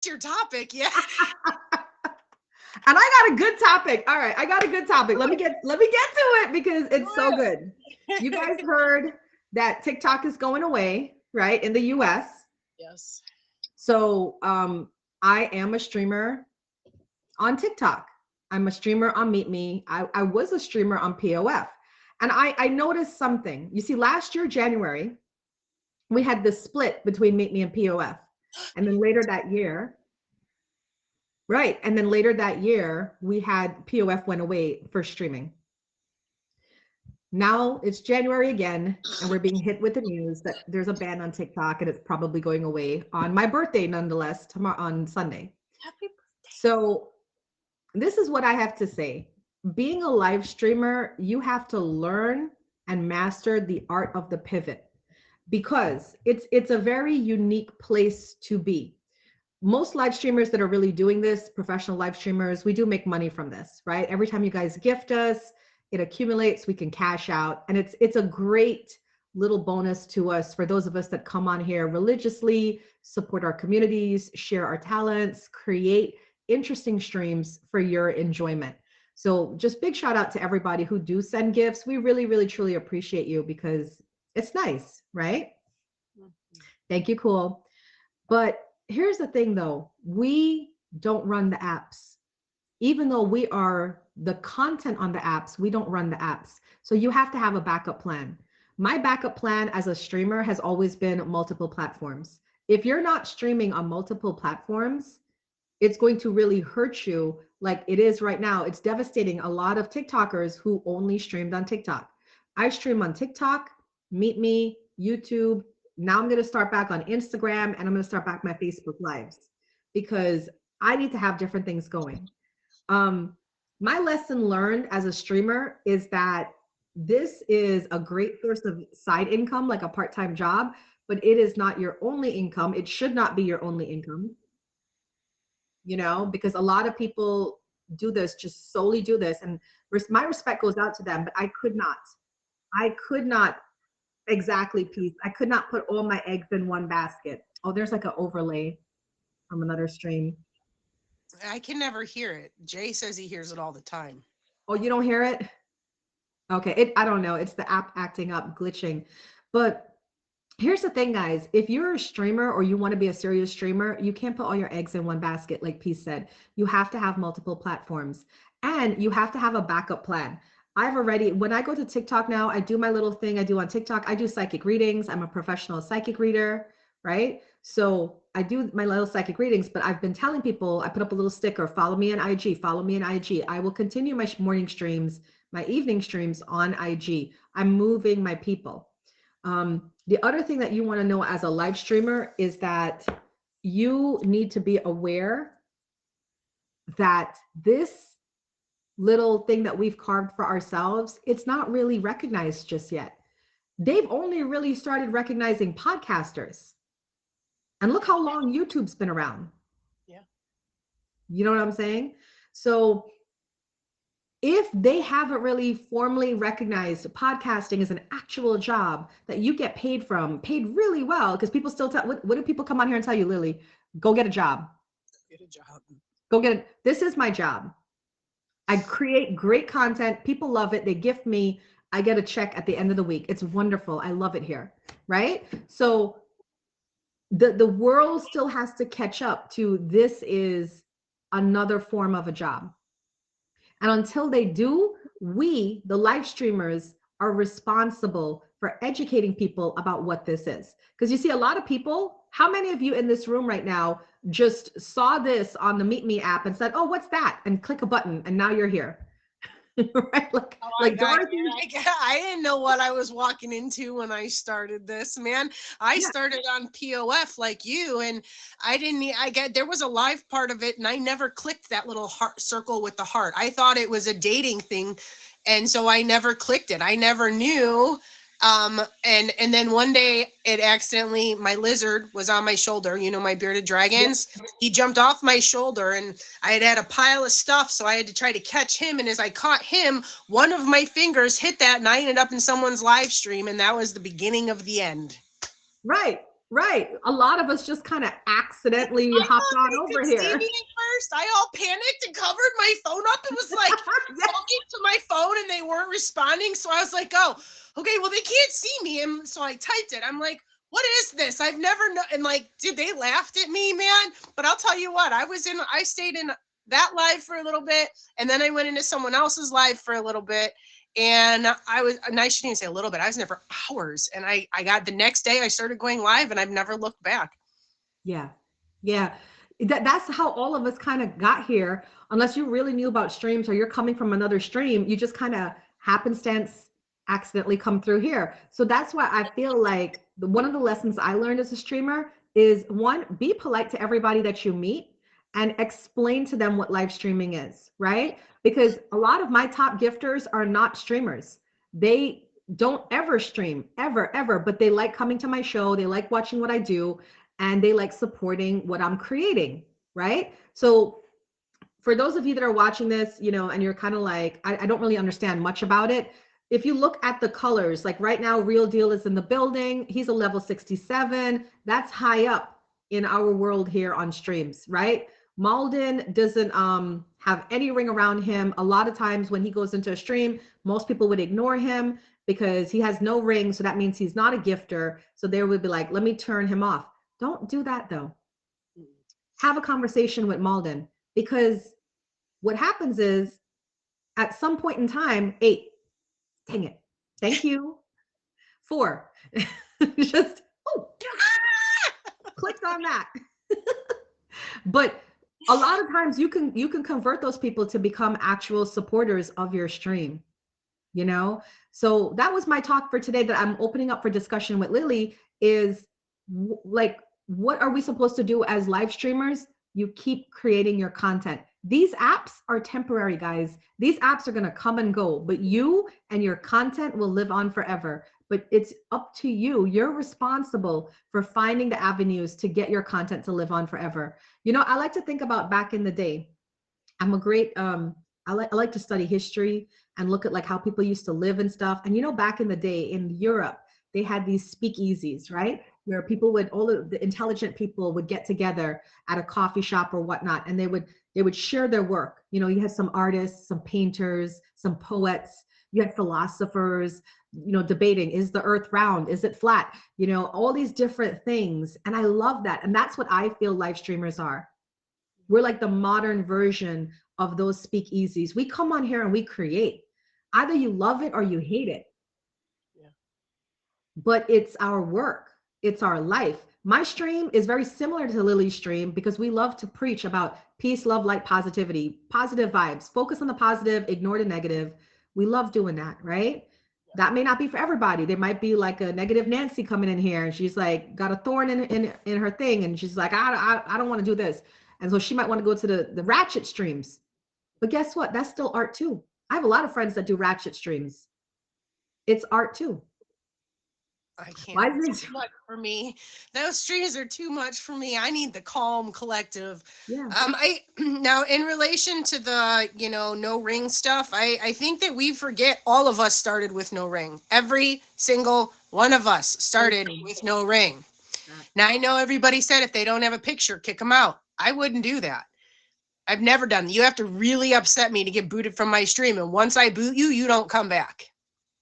your topic. Yeah. And I got a good topic. All right, I got a good topic. Let me get to it because it's so good. You guys heard that TikTok is going away, right, in the US. Yes. So I am a streamer on TikTok. I'm a streamer on Meetme. I was a streamer on POF. And I noticed something. You see, last year, January, we had this split between Meetme and POF. And then later that year, right. And then later that year, we had POF went away for streaming. Now it's January again, and we're being hit with the news that there's a ban on TikTok and it's probably going away on my birthday, nonetheless, tomorrow on Sunday. Happy So this is what I have to say. Being a live streamer, you have to learn and master the art of the pivot because it's a very unique place to be. Most live streamers that are really doing this, professional live streamers, we do make money from this, right? Every time you guys gift us, it accumulates, we can cash out, and it's a great little bonus to us for those of us that come on here religiously, support our communities, share our talents, create interesting streams for your enjoyment. So just big shout out to everybody who do send gifts. We really, really, truly appreciate you because it's nice, right? Thank you, cool. But here's the thing though, we don't run the apps. Even though we are the content on the apps, we don't run the apps. So you have to have a backup plan. My backup plan as a streamer has always been multiple platforms. If you're not streaming on multiple platforms, it's going to really hurt you like it is right now. It's devastating a lot of TikTokers who only streamed on TikTok. I stream on TikTok, Meetme, YouTube. Now I'm going to start back on Instagram and I'm going to start back my Facebook lives because I need to have different things going. My lesson learned as a streamer is that this is a great source of side income, like a part-time job, but it is not your only income. It should not be your only income, because a lot of people do this, just solely do this. And my respect goes out to them, but I could not exactly, Peace. I could not put all my eggs in one basket. Oh, there's like an overlay from another stream. I can never hear it. Jay says he hears it all the time. Oh, you don't hear it? Okay, I don't know. It's the app acting up, glitching. But here's the thing, guys. If you're a streamer or you want to be a serious streamer, you can't put all your eggs in one basket, like Peace said. You have to have multiple platforms and you have to have a backup plan. When I go to TikTok now, I do my little thing I do on TikTok. I do psychic readings. I'm a professional psychic reader, right? So I do my little psychic readings, but I've been telling people, I put up a little sticker, follow me on IG, follow me on IG. I will continue my morning streams, my evening streams on IG. I'm moving my people. The other thing that you want to know as a live streamer is that you need to be aware that this little thing that we've carved for ourselves, it's not really recognized just yet. They've only really started recognizing podcasters. And look how long YouTube's been around. Yeah. You know what I'm saying? So if they haven't really formally recognized podcasting as an actual job that you get paid from, paid really well, because people still tell, what do people come on here and tell you, Lily? Go get a job. Get a job. Go get it. This is my job. I create great content. People love it. They gift me. I get a check at the end of the week. It's wonderful. I love it here. Right? So the world still has to catch up to this is another form of a job. And until they do, we, the live streamers, are responsible for educating people about what this is. Because you see, a lot of people, how many of you in this room right now just saw this on the Meetme app and said, oh, what's that? And click a button and now you're here. Right? Like Dorothy. I didn't know what I was walking into when I started this, man. I started on POF like you, and there was a live part of it, and I never clicked that little heart circle with the heart. I thought it was a dating thing, and so I never clicked it. I never knew. And then one day my lizard was on my shoulder, my bearded dragons. Yep. He jumped off my shoulder and I had a pile of stuff. So I had to try to catch him. And as I caught him, one of my fingers hit that and I ended up in someone's live stream. And that was the beginning of the end. Right. Right. A lot of us just kind of accidentally I hopped thought on they over could see here. me at first. I all panicked and covered my phone up. It was like Yes. talking to my phone and they weren't responding. So I was like, oh, okay, well, they can't see me. And so I typed it. I'm like, what is this? I've never known. And like, dude, they laughed at me, man. But I'll tell you what, I stayed in that live for a little bit. And then I went into someone else's live for a little bit. And I shouldn't even say a little bit. I was there for hours. And I got the next day I started going live and I've never looked back. Yeah. Yeah. That's how all of us kind of got here. Unless you really knew about streams or you're coming from another stream, you just kind of happenstance accidentally come through here. So that's why I feel like one of the lessons I learned as a streamer is one, be polite to everybody that you meet and explain to them what live streaming is, right? Because a lot of my top gifters are not streamers. They don't ever stream, ever, ever, but they like coming to my show. They like watching what I do and they like supporting what I'm creating, right? So for those of you that are watching this, you know, and you're kind of like, I don't really understand much about it. If you look at the colors, like right now, Real Deal is in the building. He's a level 67. That's high up in our world here on streams, right? Malden doesn't have any ring around him. A lot of times when he goes into a stream, most people would ignore him because he has no ring. So that means he's not a gifter. So they would be like, let me turn him off. Don't do that though. Have a conversation with Malden because what happens is at some point in time, 8, dang it, thank you, 4, just clicked on that. But a lot of times you can convert those people to become actual supporters of your stream, you know. So that was my talk for today that I'm opening up for discussion with Lily is like, what are we supposed to do as live streamers? You keep creating your content. These apps are temporary, guys. These apps are going to come and go, but you and your content will live on forever. But it's up to you. You're responsible for finding the avenues to get your content to live on forever. You know, I like to think about back in the day. I'm a great I like to study history and look at like how people used to live and stuff. And you know, back in the day in Europe, they had these speakeasies, right? Where people would all of the intelligent people would get together at a coffee shop or whatnot, and they would share their work. You know, you had some artists, some painters, some poets, you had philosophers, you know, debating, is the earth round? Is it flat? You know, all these different things. And I love that. And that's what I feel live streamers are. We're like the modern version of those speakeasies. We come on here and we create. Either you love it or you hate it. Yeah. But it's our work, it's our life. My stream is very similar to Lily's stream because we love to preach about peace, love, light, positivity, positive vibes, focus on the positive, ignore the negative. We love doing that, right? That may not be for everybody. There might be like a negative Nancy coming in here and she's like got a thorn in her thing and she's like, I don't want to do this. And so she might want to go to the ratchet streams. But guess what? That's still art too. I have a lot of friends that do ratchet streams. It's art too. I can't. Why It's is too it? much for me. Those streams are too much for me. I need the calm collective. Yeah. I now in relation to the no ring stuff. I think that we forget all of us started with no ring. Every single one of us started with no ring. Now I know everybody said if they don't have a picture, kick them out. I wouldn't do that. I've never done. You have to really upset me to get booted from my stream, and once I boot you, you don't come back.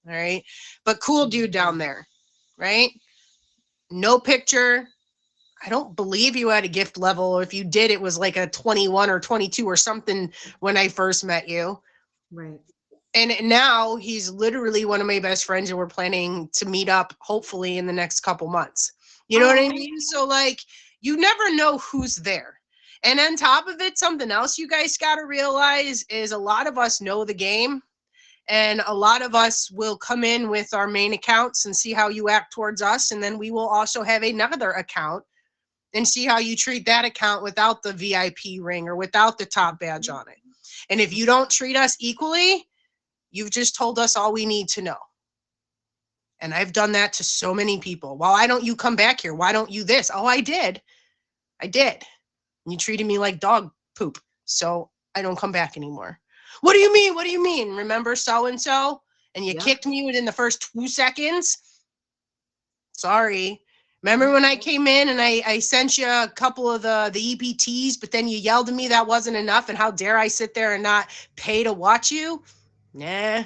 All right. But cool dude down there, right? No picture. I don't believe you had a gift level. If you did, it was like a 21 or 22 or something when I first met you. Right. And now he's literally one of my best friends, and we're planning to meet up hopefully in the next couple months. You know what I mean? So, like, you never know who's there. And on top of it, something else you guys got to realize is a lot of us know the game. And a lot of us will come in with our main accounts and see how you act towards us. And then we will also have another account and see how you treat that account without the VIP ring or without the top badge on it. And if you don't treat us equally, you've just told us all we need to know. And I've done that to so many people. Well, why don't you come back here? Why don't you this? Oh, I did. I did. And you treated me like dog poop. So I don't come back anymore. What do you mean? What do you mean? Remember so-and-so? And you Yep. kicked me within the first 2 seconds? Sorry. Remember when I came in and I sent you a couple of the EPTs, but then you yelled at me that wasn't enough, and how dare I sit there and not pay to watch you? Nah.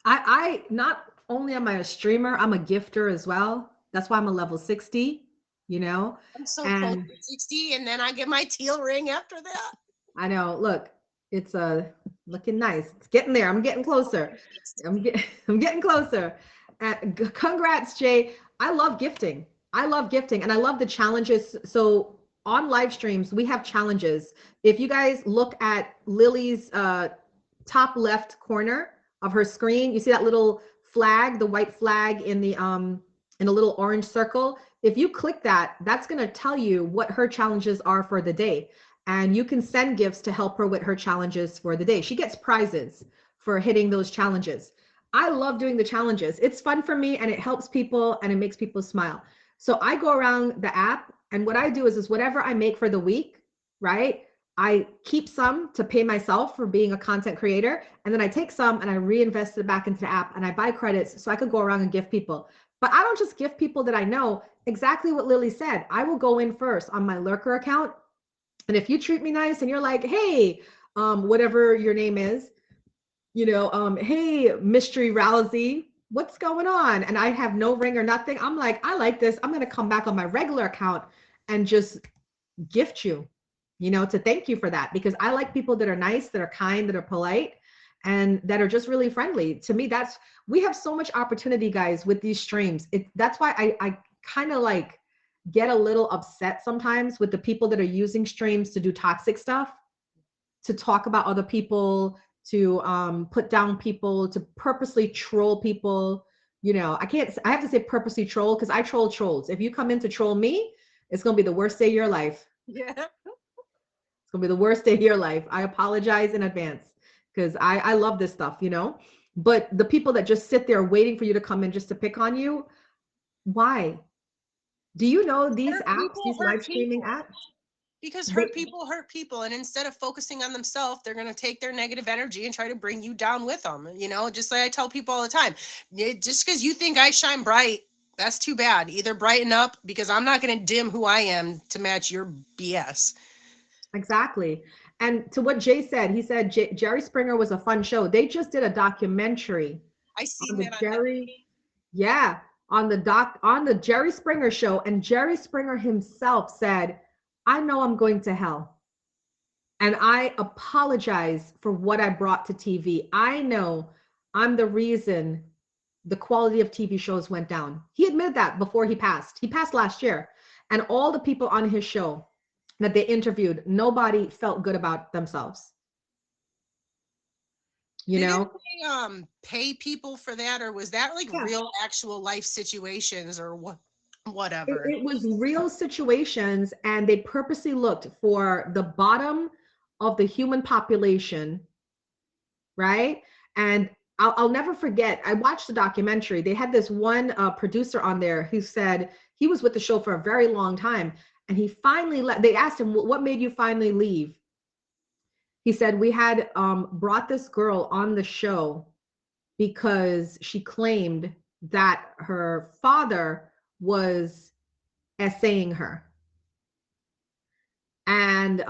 I not only am I a streamer, I'm a gifter as well. That's why I'm a level 60, you know? I'm so close And to 60, and then I get my teal ring after that. I know, look, it's looking nice. It's getting there. I'm getting closer. I'm getting closer. Congrats, Jay. I love gifting. I love gifting and I love the challenges. So on live streams, we have challenges. If you guys look at Lily's top left corner of her screen, you see that little flag, the white flag in a little orange circle. If you click that, that's going to tell you what her challenges are for the day. And you can send gifts to help her with her challenges for the day. She gets prizes for hitting those challenges. I love doing the challenges. It's fun for me and it helps people and it makes people smile. So I go around the app and what I do is whatever I make for the week, right? I keep some to pay myself for being a content creator. And then I take some and I reinvest it back into the app and I buy credits so I could go around and gift people. But I don't just gift people that I know. Exactly what Lily said. I will go in first on my lurker account. And if you treat me nice and you're like, hey, whatever your name is, hey, Mystery Rousey, what's going on? And I have no ring or nothing. I'm like, I like this. I'm going to come back on my regular account and just gift you, to thank you for that. Because I like people that are nice, that are kind, that are polite, and that are just really friendly. To me, we have so much opportunity, guys, with these streams. That's why I kind of like get a little upset sometimes with the people that are using streams to do toxic stuff, to talk about other people, to put down people, to purposely troll people. I have to say purposely troll because I troll trolls. If you come in to troll me, it's going to be the worst day of your life. Yeah. It's going to be the worst day of your life. I apologize in advance because I love this stuff, But the people that just sit there waiting for you to come in just to pick on you, why? Do you know these Hurt apps, people these hurt live streaming people. apps? Because They hurt people. And instead of focusing on themselves, they're going to take their negative energy and try to bring you down with them. Just like I tell people all the time, just because you think I shine bright, that's too bad. Either brighten up, because I'm not going to dim who I am to match your BS. Exactly. And to what Jay said, he said Jerry Springer was a fun show. They just did a documentary I seen on the that on Jerry, yeah, on the Jerry Springer show. And Jerry Springer himself said, I know I'm going to hell. And I apologize for what I brought to TV. I know I'm the reason the quality of TV shows went down. He admitted that before he passed. He passed last year. And all the people on his show that they interviewed, nobody felt good about themselves. You Didn't know? they pay people for that, or was that like Yeah. real actual life situations or what? It, Whatever. it was real situations, and they purposely looked for the bottom of the human population, right? And I'll never forget, I watched the documentary. They had this one producer on there who said he was with the show for a very long time. And he finally they asked him, what made you finally leave? He said, we had brought this girl on the show because she claimed that her father was essaying her. And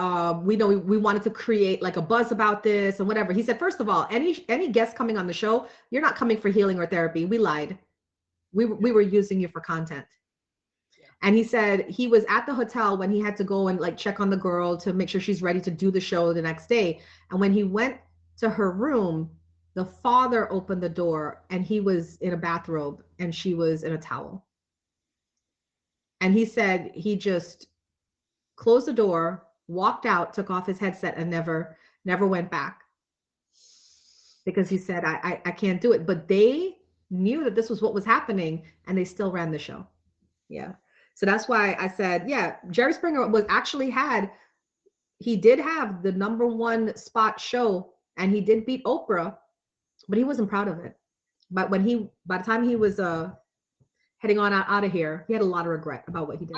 we know we wanted to create like a buzz about this and whatever. He said, first of all, any guest coming on the show, you're not coming for healing or therapy. We lied. We were using you for content. And he said he was at the hotel when he had to go and like check on the girl to make sure she's ready to do the show the next day. And when he went to her room, the father opened the door and he was in a bathrobe and she was in a towel. And he said he just closed the door, walked out, took off his headset, and never went back, because he said, I can't do it. But they knew that this was what was happening and they still ran the show. Yeah. So that's why I said, yeah, Jerry Springer he did have the number one spot show and he did beat Oprah, but he wasn't proud of it. But by the time he was heading on out of here, he had a lot of regret about what he did.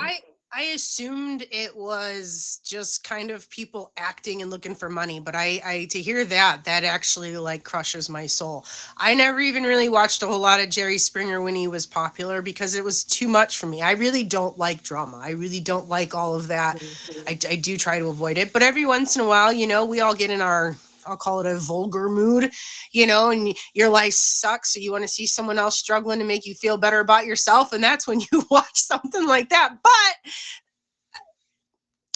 I assumed it was just kind of people acting and looking for money, but I to hear that, that actually like crushes my soul. I never even really watched a whole lot of Jerry Springer when he was popular because it was too much for me. I really don't like drama. I really don't like all of that. I do try to avoid it, but every once in a while, we all get in our, I'll call it a vulgar mood, and your life sucks. So you want to see someone else struggling to make you feel better about yourself. And that's when you watch something like that. But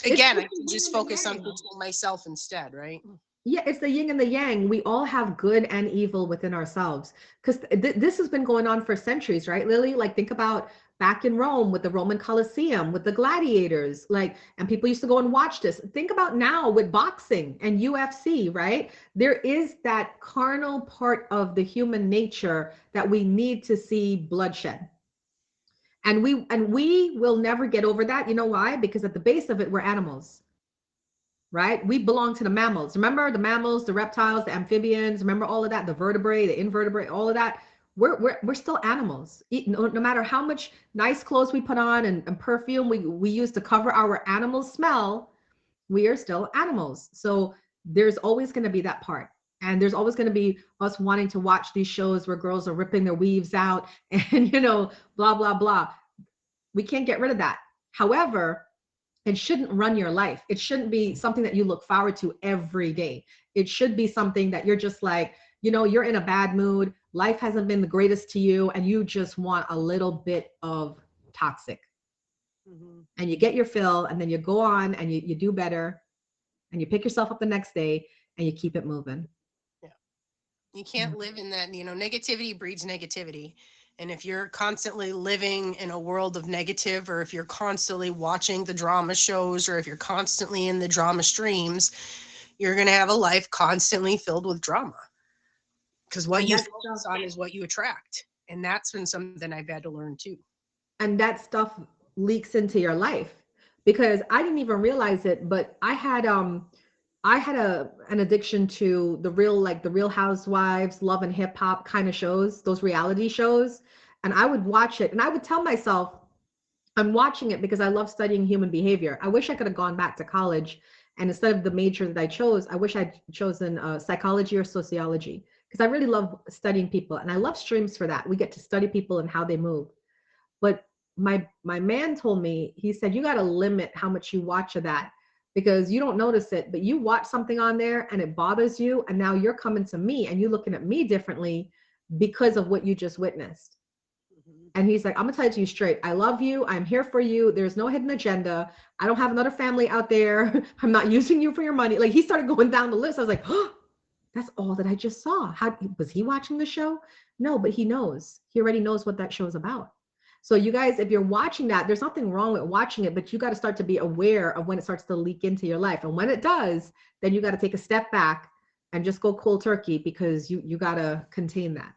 It's again, I it's the can yin just and the focus on yang. fixing myself instead, right? Yeah, it's the yin and the yang. We all have good and evil within ourselves. Because this has been going on for centuries, right, Lily? Like, think about back in Rome with the Roman Colosseum, with the gladiators, like, and people used to go and watch this. Think about now with boxing and UFC, right? There is that carnal part of the human nature that we need to see bloodshed. And we will never get over that. You know why? Because at the base of it, we're animals, right? We belong to the mammals. Remember the mammals, the reptiles, the amphibians, remember all of that, the vertebrae, the invertebrate, all of that. We're still animals. No matter how much nice clothes we put on and perfume we use to cover our animal smell, we are still animals. So there's always going to be that part. And there's always going to be us wanting to watch these shows where girls are ripping their weaves out and, blah, blah, blah. We can't get rid of that. However, it shouldn't run your life. It shouldn't be something that you look forward to every day. It should be something that you're just like, you're in a bad mood. Life hasn't been the greatest to you, and you just want a little bit of toxic. Mm-hmm. And you get your fill, and then you go on and you do better, and you pick yourself up the next day and you keep it moving. Yeah. You can't Yeah. live in that, negativity breeds negativity. And if you're constantly living in a world of negative, or if you're constantly watching the drama shows, or if you're constantly in the drama streams, you're going to have a life constantly filled with drama. Because what And you that focus stuff, on is what you attract. And that's been something I've had to learn too. and that stuff leaks into your life, because I didn't even realize it, but I had an addiction to the Real Housewives, Love and Hip Hop kind of shows, those reality shows. And I would watch it and I would tell myself I'm watching it because I love studying human behavior. I wish I could have gone back to college, and instead of the major that I chose, I wish I'd chosen psychology or sociology, because I really love studying people and I love streams for that. We get to study people and how they move. But my man told me, he said, you got to limit how much you watch of that, because you don't notice it, but you watch something on there and it bothers you, and now you're coming to me and you looking at me differently because of what you just witnessed. Mm-hmm. And he's like, I'm gonna tell it to you straight. I love you. I'm here for you. There's no hidden agenda. I don't have another family out there. I'm not using you for your money. Like, he started going down the list. I was like, oh, that's all that I just saw. How was he watching the show? No, but he knows. He already knows what that show is about. So you guys, if you're watching that, there's nothing wrong with watching it, but you got to start to be aware of when it starts to leak into your life. And when it does, then you got to take a step back and just go cold turkey, because you got to contain that.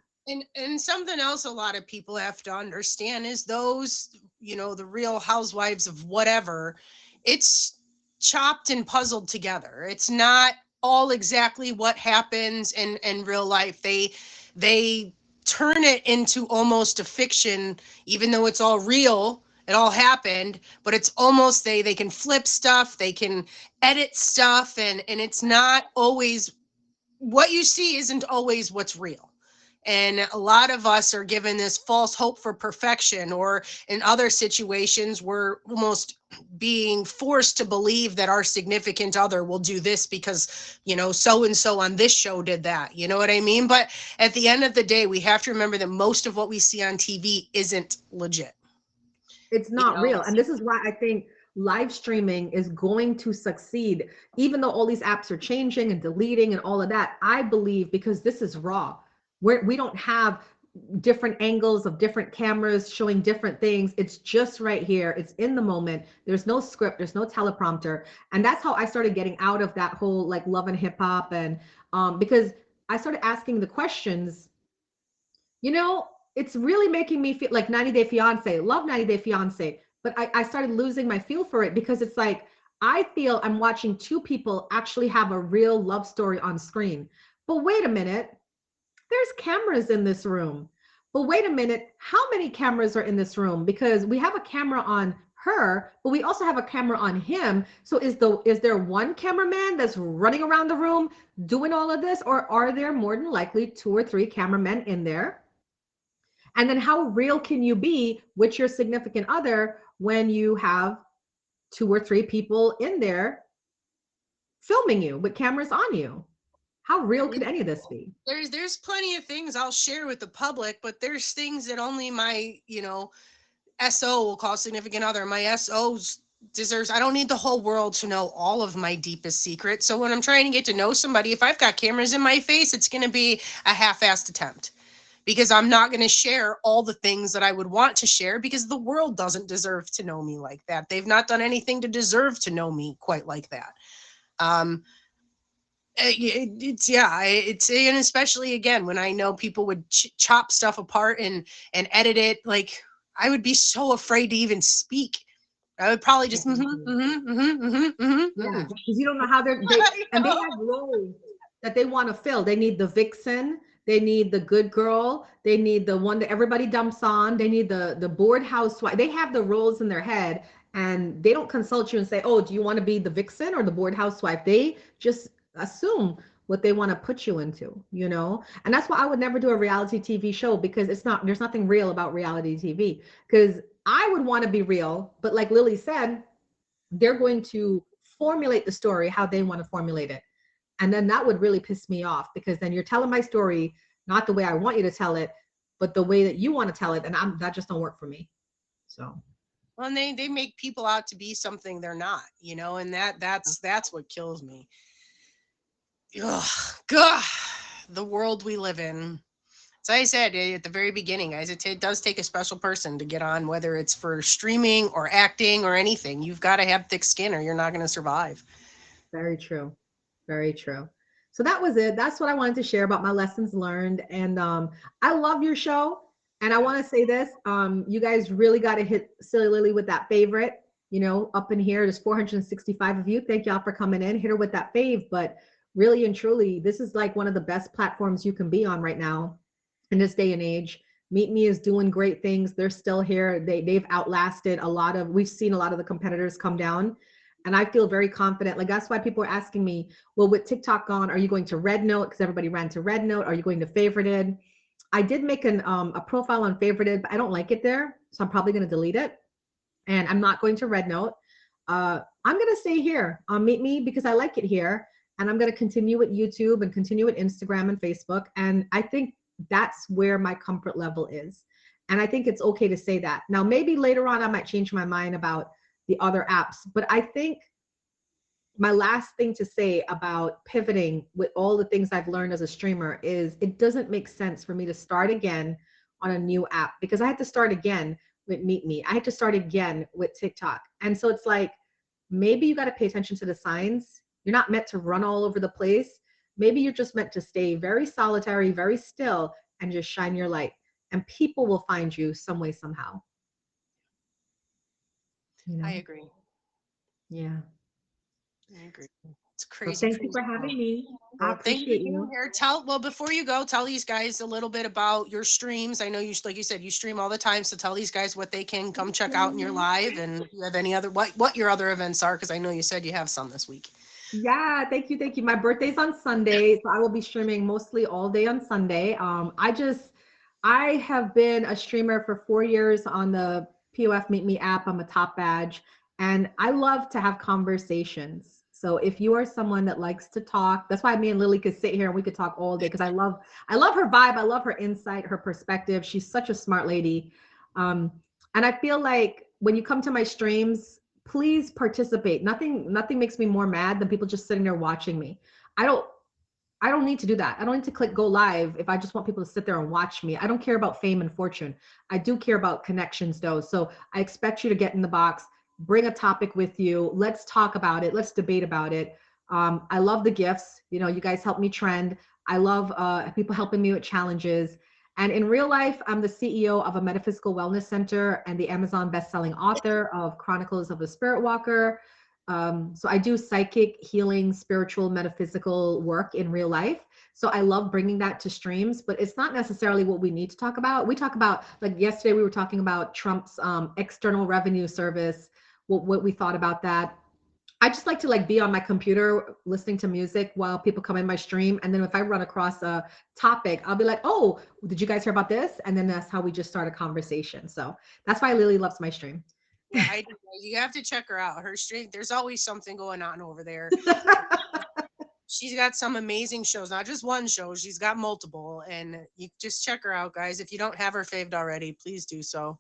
And something else a lot of people have to understand is those, the real housewives of whatever, it's chopped and puzzled together. It's not all exactly what happens in real life. They turn it into almost a fiction, even though it's all real. It all happened, but it's almost they can flip stuff, they can edit stuff, and it's not always what you see isn't always what's real. And a lot of us are given this false hope for perfection, or in other situations, we're almost being forced to believe that our significant other will do this because, so and so on this show did that. You know what I mean? But at the end of the day, we have to remember that most of what we see on TV isn't legit. It's You not know, real. And this is why I think live streaming is going to succeed, even though all these apps are changing and deleting and all of that. I believe because this is raw, where we don't have different angles of different cameras showing different things. It's just right here. It's in the moment. There's no script, there's no teleprompter. And that's how I started getting out of that whole like love and hip hop. And because I started asking the questions, you know, it's really making me feel like 90 Day Fiance, love 90 Day Fiance. But I started losing my feel for it, because it's like, I feel I'm watching two people actually have a real love story on screen. But wait a minute, there's cameras in this room. But wait a minute, how many cameras are in this room? Because we have a camera on her, but we also have a camera on him. So is there one cameraman that's running around the room doing all of this, or are there more than likely two or three cameramen in there? And then how real can you be with your significant other when you have two or three people in there filming you with cameras on you? How real could any of this be? There's plenty of things I'll share with the public, but there's things that only my, SO will call significant other. My SOs deserves, I don't need the whole world to know all of my deepest secrets. So when I'm trying to get to know somebody, if I've got cameras in my face, it's going to be a half-assed attempt, because I'm not going to share all the things that I would want to share, because the world doesn't deserve to know me like that. They've not done anything to deserve to know me quite like that. It's and especially again when I know people would chop stuff apart and edit it, like I would be so afraid to even speak. I would probably just Yeah, because you don't know how and they have roles that they want to fill. They need the vixen, they need the good girl, they need the one that everybody dumps on, they need the bored housewife. They have the roles in their head, and they don't consult you and say, "Oh, do you want to be the vixen or the bored housewife?" They just assume what they want to put you into, you know? And that's why I would never do a reality TV show, because there's nothing real about reality TV. Because I would want to be real, but like Lily said, they're going to formulate the story how they want to formulate it. And then that would really piss me off, because then you're telling my story not the way I want you to tell it, but the way that you want to tell it. And that just don't work for me. So well, and they make people out to be something they're not, and that's what kills me. Ugh, God, the world we live in. So I said at the very beginning, guys, it does take a special person to get on, whether it's for streaming or acting or anything. You've got to have thick skin or you're not going to survive. very true. Very true. So that was it. That's what I wanted to share about my lessons learned. And I love your show. And I want to say this, you guys really got to hit Silly Lily with that favorite. Up in here, there's 465 of you. Thank y'all for coming in. Hit her with that fave. But really and truly, this is like one of the best platforms you can be on right now in this day and age. Meetme is doing great things. They're still here. They've outlasted we've seen a lot of the competitors come down. And I feel very confident. Like, that's why people are asking me, well, with TikTok gone, are you going to Red Note? Because everybody ran to Red Note. Are you going to Favorited? I did make a profile on Favorited, but I don't like it there. So I'm probably going to delete it. And I'm not going to Red Note. I'm going to stay here on Meetme because I like it here. And I'm going to continue with YouTube and continue with Instagram and Facebook. And I think that's where my comfort level is. And I think it's okay to say that. Now, maybe later on, I might change my mind about the other apps, but I think my last thing to say about pivoting with all the things I've learned as a streamer is it doesn't make sense for me to start again on a new app, because I had to start again with Meetme. I had to start again with TikTok. And so it's like, maybe you got to pay attention to the signs. You're not meant to run all over the place. Maybe you're just meant to stay very solitary, very still, and just shine your light. And people will find you some way, somehow. I agree. Yeah. I agree. It's Well, crazy, thank you crazy. for having me. I Well, thank you for appreciate being you. here. Before you go, tell these guys a little bit about your streams. I know like you said, you stream all the time. So tell these guys what they can come check out in your live, and if you have any other, what your other events are. Cause I know you said you have some this week. Yeah, thank you, thank you. My birthday's on Sunday, so I will be streaming mostly all day on Sunday. I have been a streamer for 4 years on the POF Meet Me app. I'm a top badge, and I love to have conversations. So if you are someone that likes to talk, that's why me and Lily could sit here and we could talk all day, because I love her vibe, I love her insight, her perspective. She's such a smart lady. And I feel like when you come to my streams, please participate. Nothing makes me more mad than people just sitting there watching me. I don't I don't need to do that. I don't need to click go live if I just want people to sit there and watch me. I don't care about fame and fortune. I do care about connections though. So I expect you to get in the box, bring a topic with you. Let's talk about it. Let's debate about it. I love the gifts. You guys help me trend. I love people helping me with challenges. And in real life, I'm the CEO of a metaphysical wellness center and the Amazon bestselling author of Chronicles of a Spirit Walker. So I do psychic healing, spiritual, metaphysical work in real life. So I love bringing that to streams, but it's not necessarily what we need to talk about. We talk about, like yesterday, we were talking about Trump's external revenue service. what we thought about that. I just like to like be on my computer listening to music while people come in my stream. And then if I run across a topic, I'll be like, oh, did you guys hear about this? And then that's how we just start a conversation. So that's why Lily loves my stream. Yeah, I do. You have to check her out. Her stream, there's always something going on over there. She's got some amazing shows, not just one show. She's got multiple, and you just check her out, guys. If you don't have her faved already, please do so.